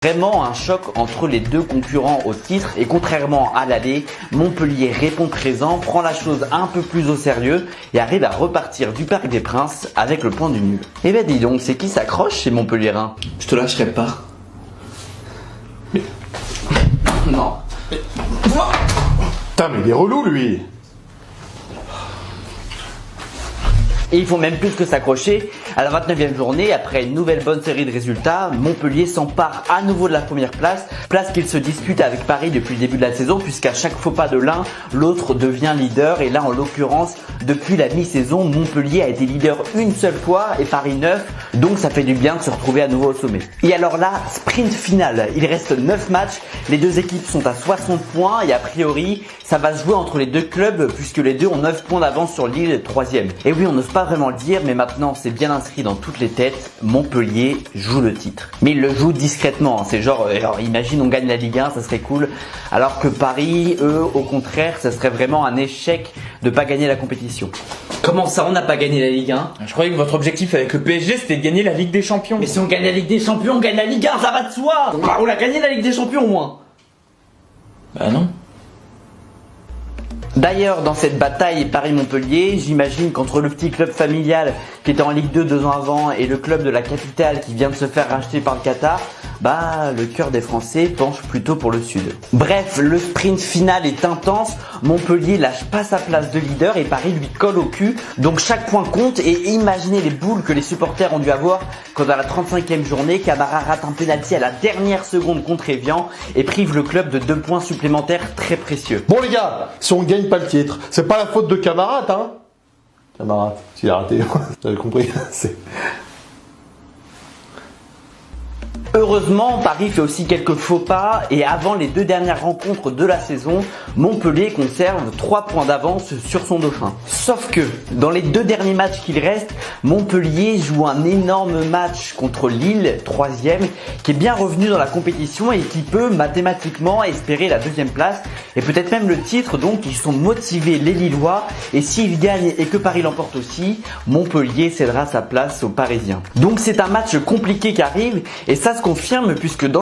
Vraiment un choc entre les deux concurrents au titre et contrairement à l'aller, Montpellier répond présent, prend la chose un peu plus au sérieux et arrive à repartir du Parc des Princes avec le point du nul. Eh ben dis donc, c'est qui s'accroche chez Montpellierin? Je te lâcherai pas. Mais... Non. Putain, mais il est relou lui. Et ils font même plus que s'accrocher. À la 29e journée, après une nouvelle bonne série de résultats, Montpellier s'empare à nouveau de la première place, place qu'il se dispute avec Paris depuis le début de la saison, puisqu'à chaque faux pas de l'un, l'autre devient leader. Et là, en l'occurrence, depuis la mi-saison, Montpellier a été leader une seule fois et Paris 9, donc ça fait du bien de se retrouver à nouveau au sommet. Et alors là, sprint final, il reste 9 matchs, les deux équipes sont à 60 points et a priori, ça va se jouer entre les deux clubs puisque les deux ont 9 points d'avance sur Lille, 3e. Et oui, on n'ose pas vraiment le dire, mais maintenant c'est bien inscrit dans toutes les têtes, Montpellier joue le titre. Mais il le joue discrètement, c'est genre imagine on gagne la Ligue 1, ça serait cool, alors que Paris, eux, au contraire, ça serait vraiment un échec de pas gagner la compétition. Comment ça, on n'a pas gagné la Ligue 1? Je croyais que votre objectif avec le PSG c'était de gagner la Ligue des Champions. Mais si on gagne la Ligue des Champions, on gagne la Ligue 1, ça va de soi. On a gagné la Ligue des Champions au moins. Bah non. D'ailleurs, dans cette bataille Paris-Montpellier, j'imagine qu'entre le petit club familial qui était en Ligue 2 2 ans avant et le club de la capitale qui vient de se faire racheter par le Qatar, le cœur des Français penche plutôt pour le sud. Bref, le sprint final est intense, Montpellier lâche pas sa place de leader et Paris lui colle au cul, donc chaque point compte et imaginez les boules que les supporters ont dû avoir quand à la 35e journée, Camara rate un pénalty à la dernière seconde contre Evian et prive le club de 2 points supplémentaires très précieux. Bon les gars, si on gagne pas le titre, c'est pas la faute de Camara, hein. Camara, s'il a raté, vous avez compris. Heureusement, Paris fait aussi quelques faux pas et avant les 2 dernières rencontres de la saison, Montpellier conserve 3 points d'avance sur son dauphin. Sauf que, dans les 2 derniers matchs qu'il reste, Montpellier joue un énorme match contre Lille, 3e, qui est bien revenu dans la compétition et qui peut mathématiquement espérer la 2e place et peut-être même le titre, donc ils sont motivés les Lillois et s'ils gagnent et que Paris l'emporte aussi, Montpellier cédera sa place aux Parisiens. Donc c'est un match compliqué qui arrive et ça se confirme puisque dans